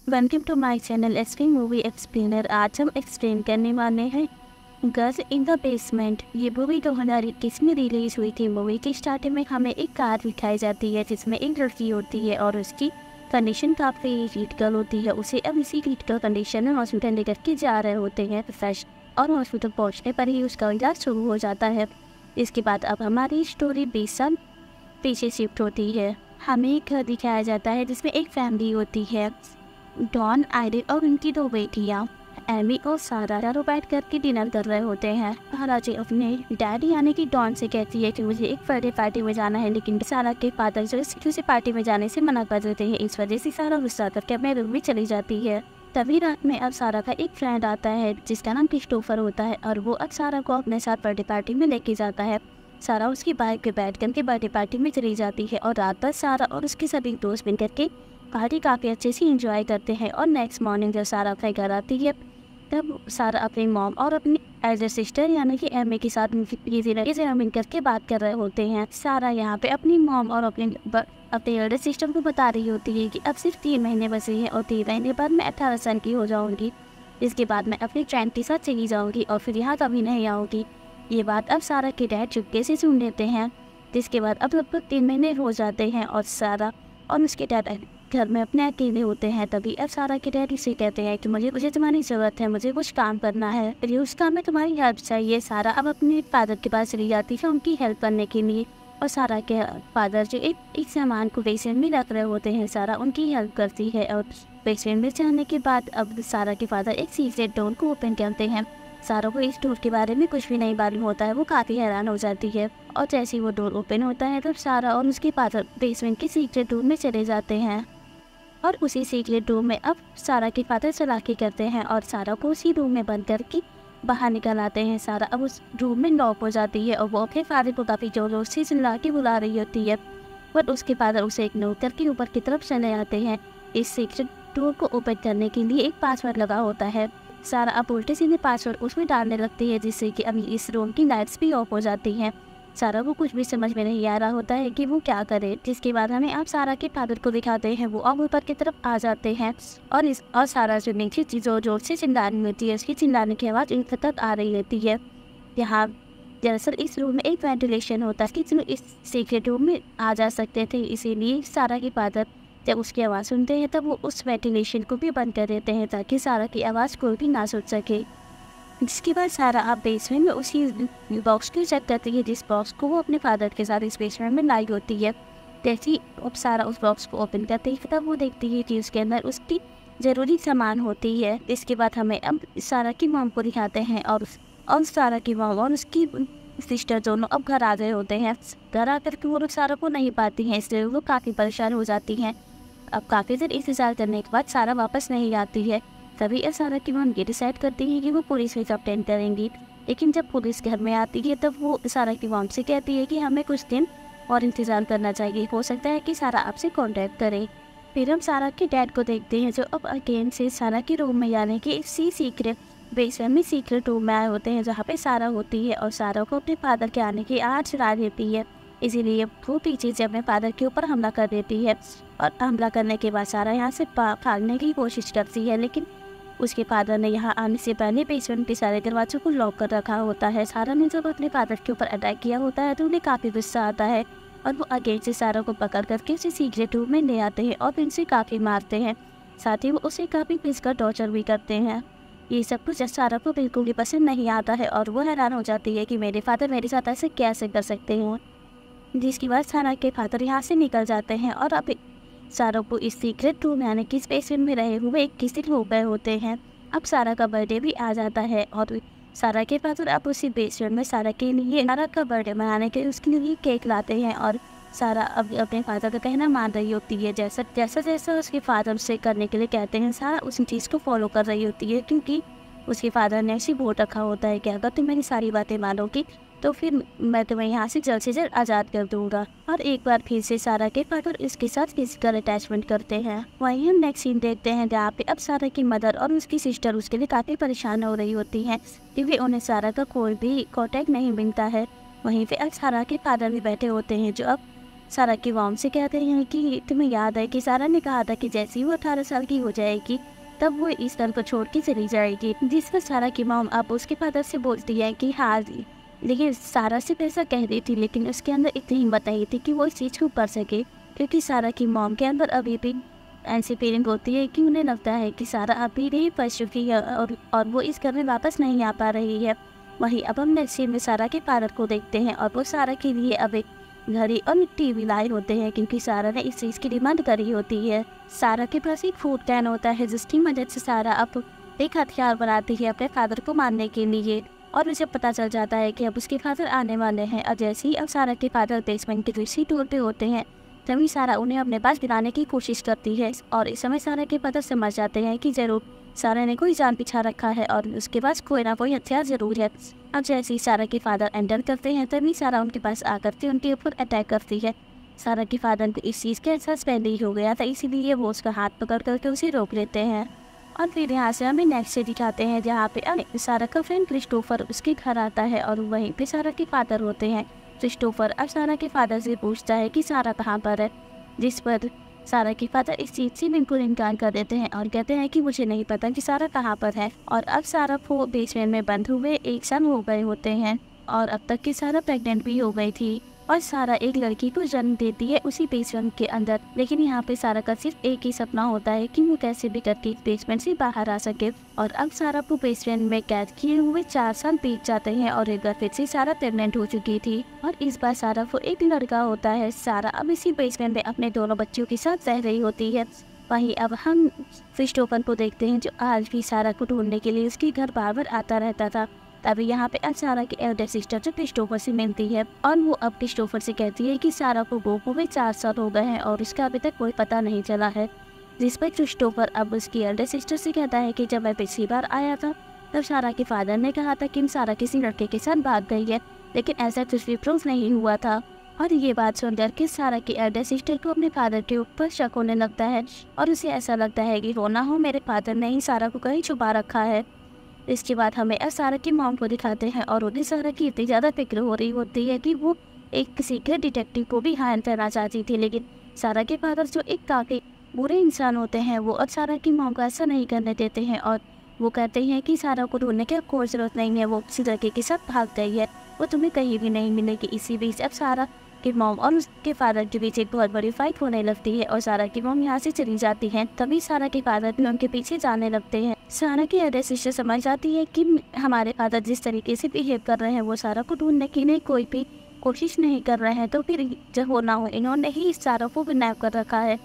Welcome to my channel SP movie explainer. आज हम explain करने वाले हैं गर्ल्स इन द बेसमेंट। ये मूवी 2021 में रिलीज हुई थी। मूवी की स्टार्टिंग में हमें एक कार दिखाई जाती है जिसमें एक लड़की होती है और उसकी कंडीशन काफ़ी क्रिटिकल होती है। उसे अब इसी क्रिटिकल कंडीशन में हॉस्पिटल लेकर के जा रहे होते हैं प्रोफेशनल, और हॉस्पिटल पहुँचने पर ही उसका इलाज शुरू हो जाता है। इसके बाद अब हमारी स्टोरी 20 साल पीछे शिफ्ट होती है। हमें एक घर दिखाया जाता है जिसमें एक फैमिली होती है, डॉन, आयरिन और उनकी दो बेटियां एमी और सारा। चारों बैठ करके डिनर कर रहे होते हैं। महाराजी अपने डैडी यानी कि डॉन से कहती है कि मुझे एक बर्थडे पार्टी में जाना है, लेकिन सारा के फादर जो किसी पार्टी में जाने से मना कर देते हैं। इस वजह से सारा गुस्सा करके अपने रूम में चली जाती है। तभी रात में अब सारा का एक फ्रेंड आता है जिसका नाम क्रिस्टोफर होता है और वो अब सारा को अपने साथ बर्थडे पार्टी में लेके जाता है। सारा उसकी बाइक पे बैठ करके बर्थडे पार्टी में चली जाती है और रात भर सारा और उसके सभी दोस्त मिल करके पार्टी काफ़ी अच्छे से इंजॉय करते हैं। और नेक्स्ट मॉर्निंग जब सारा अपने घर आती है तब सारा अपनी मॉम और अपनी एल्डर सिस्टर यानी कि एमी के साथ मिल करके बात कर रहे होते हैं। सारा यहाँ पे अपनी मॉम और अपनी एल्डर सिस्टर को बता रही होती है कि अब सिर्फ 3 महीने बचे हैं और 3 महीने बाद मैं 18 साल की हो जाऊँगी। इसके बाद मैं अपनी फ्रेंड के साथ चली जाऊँगी और फिर यहाँ कभी नहीं आऊँगी। ये बात अब सारा के डैड चुपके से सुन लेते हैं। जिसके बाद अब लगभग 3 महीने हो जाते हैं और सारा और उसके डैड घर में अपने अकेले होते हैं। तभी अब सारा के डैडी से कहते हैं कि मुझे तुम्हारी ज़रूरत है, मुझे कुछ काम करना है, फिर उस काम में तुम्हारी हेल्प चाहिए। सारा अब अपने फादर के पास चली जाती है उनकी हेल्प करने के लिए। और सारा के फादर जो एक सामान को बेसमेंट में रख रहे होते हैं, सारा उनकी हेल्प करती है। और बेसमेंट में जाने के बाद अब सारा के फादर एक सीक्रेट डोर को ओपन करते हैं। सारा को इस डोर के बारे में कुछ भी नहीं मालूम होता है। वो काफ़ी हैरान हो जाती है और जैसे ही वो डोर ओपन होता है तब सारा और उसके फादर बेसमेंट के सीक्रेट डोर में चले जाते हैं। और उसी सीक्रेट रूम में अब सारा के फादर चालाकी करते हैं और सारा को उसी रूम में बंद करके बाहर निकल आते हैं। सारा अब उस रूम में लॉक हो जाती है और वो अपने फादर को काफ़ी जोर जोर से चिल्ला के बुला रही होती है। पर उसके फादर उसे इग्नोर करके ऊपर की तरफ चले आते हैं। इस सीक्रेट डोर को ओपन करने के लिए एक पासवर्ड लगा होता है। सारा अब उल्टे सीधे पासवर्ड उसमें डालने लगती है जिससे कि अभी इस रूम की लाइट्स भी ऑफ हो जाती हैं। सारा को कुछ भी समझ में नहीं आ रहा होता है कि वो क्या करे। जिसके बाद हमें आप सारा के फादर को दिखाते हैं। वो अब ऊपर की तरफ आ जाते हैं और सारा जो नीचे जोर जोर से चिल्लाने होती है, उसकी चिल्लाने की आवाज़ इन तक आ रही होती है। यहाँ दरअसल इस रूम में एक वेंटिलेशन होता है कि जो इस सीक्रेट रूम में आ जा सकते थे, इसीलिए सारा के फादर जब उसकी आवाज़ सुनते हैं तब वो उस वेंटिलेशन को भी बंद कर देते हैं ताकि सारा की आवाज़ कोई भी ना सुन सके। जिसके बाद सारा आप बेसमेंट में उसी बॉक्स को चेक करती है जिस बॉक्स को वो अपने फादर के साथ इस बेसमेंट में लाई होती है। जैसे ही अब सारा उस बॉक्स को ओपन करती है तब वो देखती है कि उसके अंदर उसकी ज़रूरी सामान होती है। इसके बाद हमें अब सारा की मॉम को दिखाते हैं और सारा की मॉम और उसकी सिस्टर दोनों अब घर आ गए होते हैं। घर आकर के वो लोग सारा को नहीं पाती हैं, इसलिए वो काफ़ी परेशान हो जाती हैं। अब काफ़ी देर इंतज़ार करने के बाद सारा वापस नहीं आती है। तभी सारा की मॉम ये डिसाइड करती है कि वो पुलिस में कंप्लेन करेंगी। लेकिन जब पुलिस घर में आती है तब वो सारा की मॉम से कहती है कि हमें कुछ दिन और इंतज़ार करना चाहिए, हो सकता है कि सारा आपसे कांटेक्ट करे। फिर हम सारा के डैड को देखते हैं जो अब अगेन से सारा के रूम में यानी कि इसी सीक्रेट बेसमेंट में सीक्रेट रूम में आए होते हैं जहाँ पे सारा होती है। और सारा को अपने फादर के आने की आड़ चढ़ा देती है, इसीलिए वो पीछे से अपने फादर के ऊपर हमला कर देती है। और हमला करने के बाद सारा यहाँ से भागने की कोशिश करती है, लेकिन उसके फादर ने यहाँ आने से पहले बेसमेंट के सारे दरवाजों को लॉक कर रखा होता है। सारा ने जब अपने फादर के ऊपर अटैक किया होता है तो उन्हें काफ़ी गुस्सा आता है और वो अगेन से सारा को पकड़ करके उसे सीक्रेट रूम में ले आते हैं और फिर उसे काफ़ी मारते हैं। साथ ही वो उसे काफ़ी फिजिकल टॉर्चर भी करते हैं। ये सब कुछ सारा को बिल्कुल भी पसंद नहीं आता है और वो हैरान हो जाती है कि मेरे फादर मेरे साथ ऐसे कैसे कर सकते हैं। जिसके बाद सारा के फादर यहाँ से निकल जाते हैं और अब सारा को इस सीक्रेट रूम यानी कि बेसमेंट में रहे हुए 21 दिन हो गए होते हैं। अब सारा का बर्थडे भी आ जाता है और सारा के फादर अब उसी बेसमेंट में सारा के लिए सारा का बर्थडे मनाने के उसके लिए केक लाते हैं। और सारा अब अपने फादर का कहना मान रही होती है। जैसा जैसा उसके फादर से करने के लिए कहते हैं सारा उसी चीज़ को फॉलो कर रही होती है, क्योंकि उसके फादर ने ऐसी वोट रखा होता है कि अगर तुम मेरी सारी बातें मानोगी तो फिर मैं तुम्हें यहाँ से जल्द आज़ाद कर दूंगा। और एक बार फिर से सारा के फादर इसके साथ फिजिकल अटैचमेंट करते हैं। वहीं हम नेक्स्ट सीन देखते हैं जहाँ पे अब सारा की मदर और उसकी सिस्टर उसके लिए काफ़ी परेशान हो रही होती हैं क्योंकि उन्हें सारा का कोई भी कॉन्टैक्ट नहीं मिलता है। वहीं पे अब सारा के फादर भी बैठे होते हैं जो अब सारा की मॉम से कहते हैं कि तुम्हें याद है कि सारा ने कहा था कि जैसे ही वो 18 साल की हो जाएगी तब वो इस घर को छोड़ के चली जाएगी। जिस पर सारा की मॉम अब उसके फादर से बोलती है कि हाँ जी, लेकिन सारा सिर्फ ऐसा कह रही थी, लेकिन उसके अंदर इतनी हिम्मत नहीं थी कि वो इस चीज़ को कर सके, क्योंकि सारा की मॉम के अंदर अभी भी ऐसी फीलिंग होती है कि उन्हें लगता है कि सारा अभी नहीं फंस चुकी है और वो इस घर में वापस नहीं आ पा रही है। वहीं अब हम नेक्स्ट सीन में सारा के फादर को देखते हैं और वो सारा के लिए अब एक घड़ी और टीवी लाए होते हैं, क्योंकि सारा ने इस चीज़ की डिमांड करी होती है। सारा के पास एक फूड कैन होता है जिसकी मदद से सारा अब एक हथियार बनाती है अपने फादर को मारने के लिए। और उसे पता चल जाता है कि अब उसके फादर आने वाले हैं, और जैसे ही अब सारा के फादर बेसमेंट के दूसरी टूर पे होते हैं तभी सारा उन्हें अपने पास गिराने की कोशिश करती है। और इस समय सारा के फादर समझ जाते हैं कि जरूर सारा ने कोई जान पिछा रखा है और उसके पास कोई ना कोई हथियार जरूर है। अब जैसे ही सारा के फादर एंटर करते हैं तभी सारा उनके पास आकर के उनके ऊपर अटैक करती है। सारा के फादर को इस चीज़ का एहसास पहले ही हो गया था, इसीलिए वो उसका हाथ पकड़ करके उसे रोक लेते हैं। और फिर यहाँ से हमें नेक्स्ट से दिखाते हैं जहाँ पे सारा का फ्रेंड क्रिस्टोफर उसके घर आता है और वहीं पे सारा के फादर होते हैं। क्रिस्टोफर अब सारा के फादर से पूछता है कि सारा कहाँ पर है, जिस पर सारा के फादर इस चीज़ से बिल्कुल इनकार कर देते हैं और कहते हैं कि मुझे नहीं पता कि सारा कहाँ पर है। और अब सारा को बेसमेंट में बंद हुए 1 साल हो गए होते हैं और अब तक की सारा प्रेग्नेंट भी हो गई थी और सारा एक लड़की को जन्म देती है उसी बेसमेंट के अंदर। लेकिन यहाँ पे सारा का सिर्फ एक ही सपना होता है कि वो कैसे भी करके बेसमेंट से बाहर आ सके। और अब सारा को बेसमेंट में कैद किए हुए 4 साल बीत जाते हैं और एक बार फिर से सारा प्रेग्नेंट हो चुकी थी और इस बार सारा को एक लड़का होता है। सारा अब इसी बेसमेंट में अपने दोनों बच्चों के साथ रह रही होती है। वहीं अब हम क्रिस्टोफर को देखते हैं जो आज भी सारा को ढूंढने के लिए उसके घर बार बार आता रहता था। तभी यहाँ पे सारा की एल्डर सिस्टर जो क्रिस्टोफर से मिलती है और वो अब क्रिस्टोफर से कहती है कि सारा को गोपो में 4 साल हो गए हैं और इसका अभी तक कोई पता नहीं चला है। जिस पर क्रिस्टोफर अब उसकी एल्डर सिस्टर से कहता है कि जब मैं पिछली बार आया था तब सारा के फादर ने कहा था कि सारा किसी लड़के के साथ भाग गई है, लेकिन ऐसा कुछ भी प्रूफ नहीं हुआ था। और ये बात सुनकर के सारा की एल्डर सिस्टर को अपने फादर के ऊपर शक होने लगता है और उसे ऐसा लगता है कि हो ना हो मेरे फादर ने ही सारा को कहीं छुपा रखा है। इसके बाद हमें सारा की मॉम को दिखाते हैं और उन्हें सारा की इतनी ज़्यादा फिक्र हो रही होती है कि वो एक सीक्रेट डिटेक्टिव को भी हायर करना चाहती थी, लेकिन सारा के फादर जो एक काफ़ी बुरे इंसान होते हैं वो अब सारा की मॉम को ऐसा नहीं करने देते हैं और वो कहते हैं कि सारा को ढूंढने की कोई ज़रूरत नहीं है, वो किसी लड़के के साथ भाग गई है, वो तुम्हें कहीं भी नहीं मिलेगी। इसी बीच अब सारा की मॉम और उसके फादर के बीच एक बहुत बड़ी फाइट होने लगती है और सारा की मॉम यहाँ से चली जाती है। तभी सारा के फादर भी उनके पीछे जाने लगते हैं। सारा की एल्डर सिस्टर समझ जाती है कि हमारे फादर जिस तरीके से बिहेव कर रहे हैं वो सारा को ढूंढने के लिए कोई भी कोशिश नहीं कर रहे हैं, तो फिर जब हो ना हो इन्होंने ही सारा को किडनैप कर रखा है।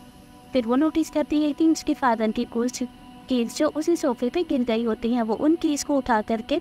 फिर वो नोटिस करती है कि उसके फादर की कुछ कीज जो उसी सोफे पे गिर गई होती हैं वो उन कीज को उठा करके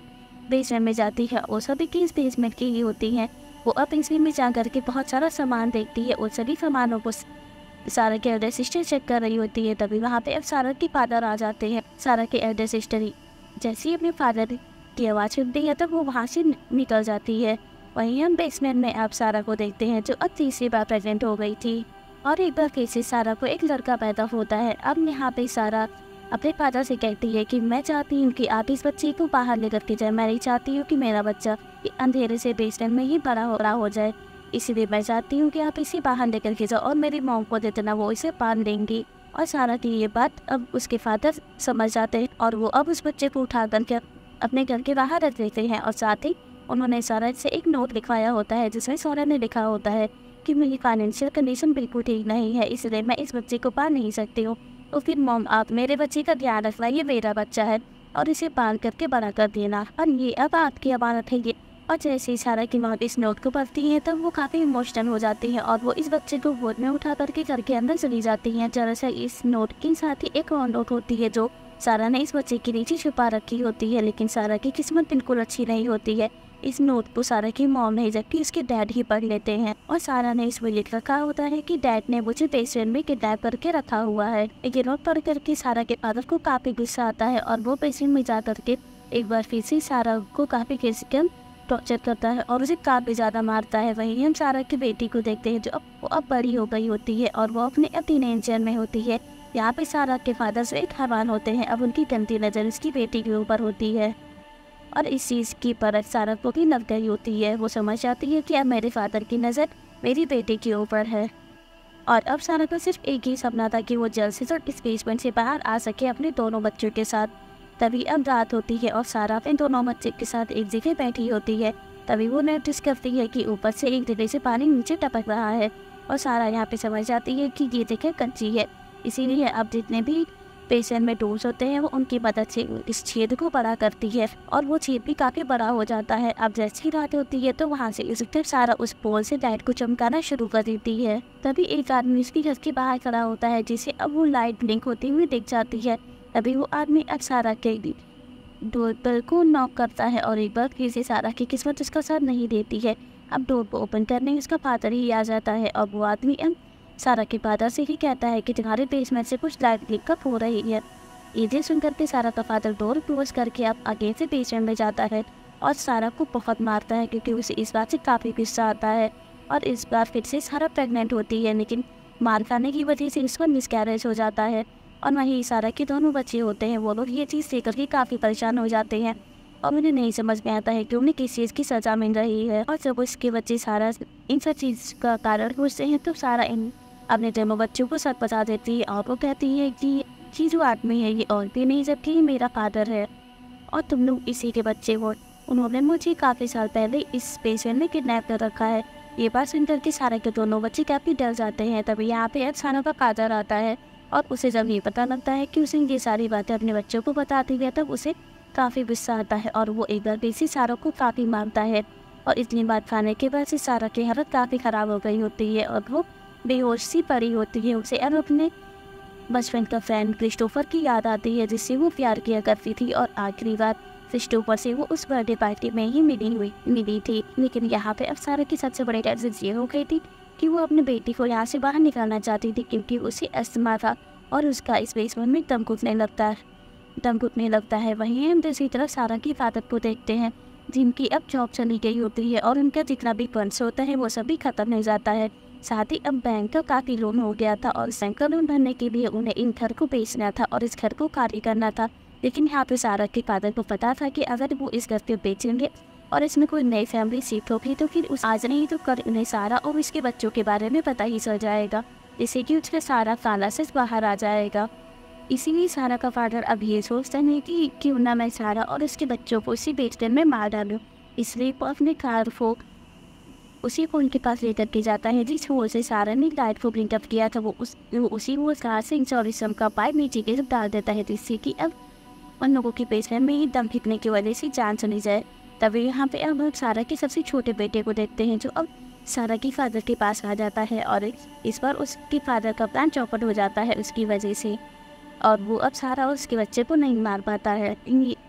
बेसमेंट में जाती है और सभी कीज बेसमेंट की ही होती हैं। वो अब बेसमेंट में जा करके बहुत सारा सामान देखती है और सभी सामानों को सारा के एल्डर सिस्टर चेक कर रही होती है। तभी वहाँ पे अब सारा के फादर आ जाते हैं। सारा के एल्डर सिस्टर ही जैसे ही अपने फादर की आवाज़ सुनती है तब वो वहाँ से निकल जाती है। वहीं हम बेसमेंट में अब सारा को देखते हैं जो अब तीसरी बार प्रेग्नेंट हो गई थी और एक बार फिर से सारा को एक लड़का पैदा होता है। अब यहाँ पे सारा अपने फादर से कहती है कि मैं चाहती हूँ कि आप इस बच्चे को बाहर लेकर के जाए, मैं नहीं चाहती हूँ कि मेरा बच्चा अंधेरे से बेसमेंट में ही बड़ा हो जाए, इसीलिए मैं चाहती हूँ कि आप इसे बाहर लेकर के जाओ और मेरी मॉम को देना, वो इसे बांध देंगी। और सारा की ये बात अब उसके फादर समझ जाते हैं और वो अब उस बच्चे को उठा करके अपने घर के बाहर रख देते हैं और साथ ही उन्होंने सारा से एक नोट लिखवाया होता है जिसमें सारा ने लिखा होता है कि मेरी फाइनेंशियल कंडीशन बिल्कुल ठीक नहीं है, इसलिए मैं इस बच्चे को पाल नहीं सकती हूँ, तो फिर मॉम आप मेरे बच्चे का ध्यान रखना, ये मेरा बच्चा है और इसे बांध करके बड़ा कर देना और ये अब आपकी अमानत है ये। और जैसे ही सारा की मॉम इस नोट को पढ़ती है तब वो काफ़ी इमोशनल हो जाती है और वो इस बच्चे को गोद में उठा करके घर के अंदर चली जाती हैं। दरअसल इस नोट के साथ ही एक और नोट होती है जो सारा ने इस बच्चे के नीचे छुपा रखी होती है, लेकिन सारा की किस्मत बिल्कुल अच्छी नहीं होती है। इस नोट को सारा की मॉम नहीं जबकि उसके डैड ही पढ़ लेते हैं और सारा ने इसमें लिख रखा होता है कि डैड ने मुझे बेसमेंट में किडनैप करके रखा हुआ है। ये नोट पढ़ करके सारा के फादर को काफ़ी गुस्सा आता है और वो बेसमेंट में जा करके एक बार फिर से सारा को काफ़ी फिजिकल टॉर्चर करता है और उसे काफ़ी ज़्यादा मारता है। वहीं हम सारा की बेटी को देखते हैं जो अब बड़ी हो गई होती है और वो अपने टीनेजर में होती है। यहाँ पे सारा के फादर से एक हैवान होते हैं, अब उनकी गंदी नज़र उसकी बेटी के ऊपर होती है और इस चीज़ की परख सारा को भी लग गई होती है। वो समझ जाती है कि अब मेरे फादर की नज़र मेरी बेटी के ऊपर है। और अब सारा का सिर्फ एक ही सपना था कि वो जल्द से जल्द इस बेसमेंट से बाहर आ सके अपने दोनों बच्चों के साथ। तभी अब रात होती है और सारा अपने दोनों बच्चे के साथ एक जगह बैठी होती है। तभी वो नोटिस करती है कि ऊपर से एक जगह से पानी नीचे टपक रहा है और सारा यहाँ पे समझ जाती है कि ये जगह कच्ची है, इसीलिए अब जितने भी पेशेंट में डोज होते हैं वो उनकी मदद से इस छेद को बड़ा करती है और वो छेद भी काफ़ी बड़ा हो जाता है। अब जैसे ही रात होती है तो वहाँ से इंस्पेक्टर सारा उस पोल से लाइट को चमकाना शुरू कर देती है। तभी एक आदमी उसकी घर के बाहर खड़ा होता है जिसे अब वो लाइट ब्लिंक होती हुई दिख जाती है। तभी वो आदमी अब सारा के डोर को नॉक करता है और एक बार फिर से सारा की किस्मत उसका साथ नहीं देती है। अब डोर को ओपन करने उसका फादर ही आ जाता है और वो आदमी अब सारा के फादर से ही कहता है कि तुम्हारे बेसमेंट से कुछ लाइट ब्लिंक हो रही है। ये सुनकर के सारा का फादर डोर क्लोज करके अब आगे से बेसमेंट में जाता है और सारा को बहुत मारता है क्योंकि उसे इस बात से काफ़ी गुस्सा आता है। और इस बार फिर से सारा प्रेग्नेंट होती है, लेकिन मार खाने की वजह से इसका मिसकैरेज हो जाता है। और वहीं सारा के दोनों बच्चे होते हैं, वो लोग ये चीज़ देख करके काफ़ी परेशान हो जाते हैं और उन्हें नहीं समझ में आता है कि उन्हें किस चीज़ की सज़ा मिल रही है। और जब उसके बच्चे सारा इन सब चीज़ का कारण पूछते हैं तो सारा इन अपने दोनों बच्चों को सच बता देती है और वो कहती है कि जो आदमी है ये और भी नहीं जबकि ये मेरा फादर है और तुम लोग इसी के बच्चे हो। उन्होंने मुझे काफ़ी साल पहले इस पेशेंट में किडनैप कर रखा है। ये बात सुनकर के सारा के दोनों बच्चे काफ़ी डर जाते हैं। तभी यहाँ पे अब सारा का फादर आता है और उसे जब ये पता लगता है कि उसने ये सारी बातें अपने बच्चों को बताती है तब उसे काफ़ी गुस्सा आता है और वो एक बार बेसी सारा को काफ़ी मारता है। और इतनी बात खाने के बाद से सारा की हालत काफ़ी ख़राब हो गई होती है और वो बेहोश सी पड़ी होती है। उसे अब अपने बचपन का फ्रेंड क्रिस्टोफर की याद आती है जिससे वो प्यार किया करती थी और आखिरी बार क्रिस्टोफर से वो उस बर्थडे पार्टी में ही मिली थी। लेकिन यहाँ पे अब सारा की सबसे बड़ी टेंशन ये हो गई थी कि वो अपनी बेटी को यहाँ से बाहर निकालना चाहती थी क्योंकि उसे अस्थमा था और उसका इस बेसमेंट में दम घुटने लगता है। वहीं हम दूसरी तरफ सारा की फादर को देखते हैं जिनकी अब जॉब चली गई होती है और उनका जितना भी फंड्स होता है वो सभी खत्म हो जाता है। साथ ही अब बैंक का काफ़ी लोन हो गया था और बैंक का लोन भरने के लिए उन्हें इन घर को बेचना था और इस घर को खाली करना था। लेकिन यहाँ पे सारा के फादर को पता था कि अगर वो इस घर को बेचेंगे और इसमें कोई नई फैमिली शिफ्ट होगी तो फिर उस आज नहीं तो कल उन्हें सारा और उसके बच्चों के बारे में पता ही चल जाएगा, जिससे कि उसका सारा काला से बाहर आ जाएगा। इसीलिए सारा का फादर अब ये सोचता है कि क्यों ना मैं सारा और उसके बच्चों को इसी बेचने में मार डालूँ। इसलिए वो अपने कार को उसी को उनके पास लेकर के जाता है जिस होल से सारा ने लाइट को ब्लिंक अप किया था। वो उसी होल कार से इंश्योरेंस का पाइप नीचे के सब डाल देता है जिससे कि अब उन लोगों की पेशेंट में ही दम घुटने की वजह से जान चली जाए। तभी यहाँ पे अब सारा के सबसे छोटे बेटे को देखते हैं जो अब सारा की फादर के पास आ जाता है और इस बार उसके फादर का प्लान चौपट हो जाता है उसकी वजह से और वो अब सारा उसके बच्चे को नहीं मार पाता है।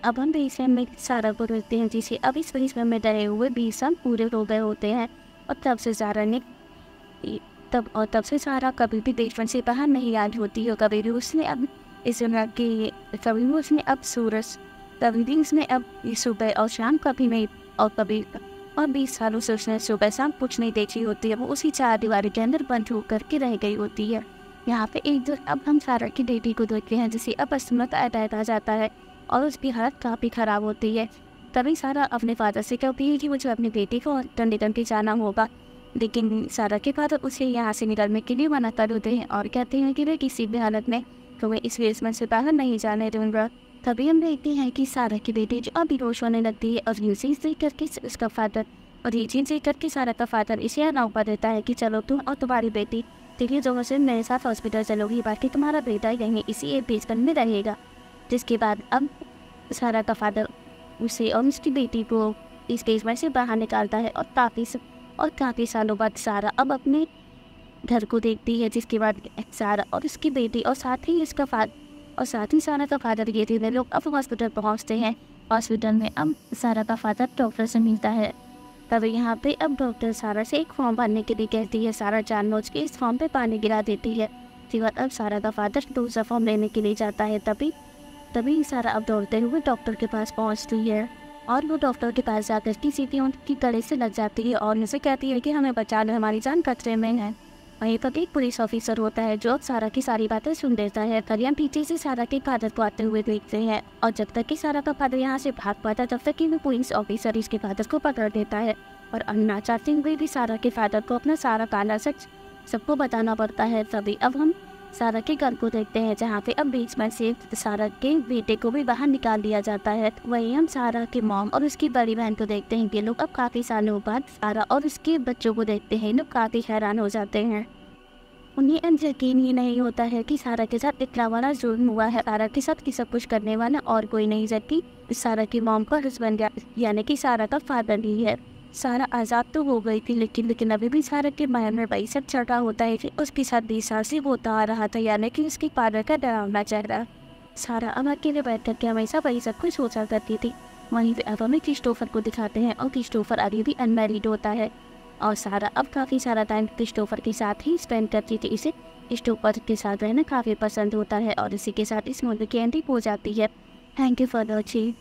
अब हम बेसमेंट में सारा को देखते हैं जिसे अब इस बेसमेंट में डरे हुए 20 साल पूरे हो गए होते हैं और तब से सारा कभी भी बेसमेंट से बाहर नहीं आई होती है। कभी भी उसने अब कभी भी उसने अब सूरज कभी भी उसने अब सुबह और शाम कभी नहीं और 20 सालों से उसने सुबह शाम कुछ नहीं देखी होती है। वो उसी चार दीवारी के अंदर बंद होकर के रह गई होती है। यहाँ पे एक दिन अब हम सारा की बेटी को देखते हैं जिसे अब अस्थमा अटैक आ जाता है और उसकी हालत काफ़ी ख़राब होती है। तभी सारा अपने फादर से कहती है कि मुझे अपनी बेटी को टंडे जाना होगा, लेकिन सारा के फादर उसे यहाँ से निकलने के लिए मना कर देते हैं और कहते हैं कि वे किसी भी हालत में तुम्हें इस बेसमेंट से बाहर नहीं जाने दूंगा। तभी हम देखते हैं कि सारा की बेटी जो अभी रोश होने लगती है और ये चीज़ देख करके उसका फादर और ये चीज़ देख करके सारा का फादर इसे अनाउंस कर देता है कि चलो तुम और तुम्हारी बेटी तीनों जगह से मेरे साथ हॉस्पिटल चलोगी, बाकी तुम्हारा बेटा यहीं इसी एक बेसमेंट में रहेगा। जिसके बाद अब सारा का फादर उसे और उसकी बेटी को इस बेसमेंट से बाहर निकालता है और काफ़ी सालों बाद सारा अब अपने घर को देखती है। जिसके बाद सारा और उसकी बेटी और साथ ही सारा का फादर ये तीनों लोग अब हॉस्पिटल पहुंचते हैं। हॉस्पिटल में अब सारा का फादर डॉक्टर से मिलता है। तभी यहाँ पे अब डॉक्टर सारा से एक फॉर्म भरने के लिए कहती है। सारा जानबूझ के इस फॉर्म पे पानी गिरा देती है। इसके बाद अब सारा का फादर दूसरा फॉर्म लेने के लिए जाता है। तभी सारा अब दौड़ते हुए डॉक्टर के पास पहुँचती है और वो डॉक्टर के पास जाकर की सीधी उनकी गले से लग जाती है और उनसे कहती है कि हमें बचा लो, हमारी जान खतरे में है। वहीं पर एक पुलिस ऑफिसर होता है जो सारा की सारी बातें सुन लेता है। तभी हम पीछे से सारा के फादर को आते हुए देखते हैं और जब तक कि सारा का फादर यहाँ से भाग पाता तब तक कि वो पुलिस ऑफिसर इसके फादर को पकड़ देता है और अन्ना चाहते हुए भी सारा के फादर को अपना सारा काला सच सबको बताना पड़ता है। तभी अब हम सारा के घर को देखते हैं, जहाँ पे अब बेसमेंट से सारा के बेटे को भी बाहर निकाल दिया जाता है। वहीं हम सारा के मॉम और उसकी बड़ी बहन को देखते हैं। ये लोग अब काफ़ी सालों बाद सारा और उसके बच्चों को देखते हैं। लोग काफ़ी हैरान हो जाते हैं। उन्हें यकीन ही नहीं होता है कि सारा के साथ इतना बड़ा जुर्म हुआ है। सारा के साथ की सब कुछ करने वाला और कोई नहीं, जबकि सारा की मॉम का हस्बैंड यानी कि सारा का फादर ही है। सारा आज़ाद तो हो गई थी, लेकिन अभी भी सारा के माइंड में वही सब चढ़ा होता है कि उसके साथ 20 साल से होता आ रहा था, यानी कि उसके फादर का डरावना चेहरा। सारा अब अकेले बैठ कर के हमेशा वही सब कुछ सोचा करती थी। वहीं पे अब हमें क्रिस्टोफर को दिखाते हैं और क्रिस्टोफर अभी भी अनमैरिड होता है और सारा अब काफ़ी सारा टाइम क्रिस्टोफर के साथ ही स्पेंड करती थी। इसे क्रिस्टोफर के साथ रहना काफ़ी पसंद होता है और इसी के साथ इस मूवी की एंडिंग हो जाती है। Thank you for watching.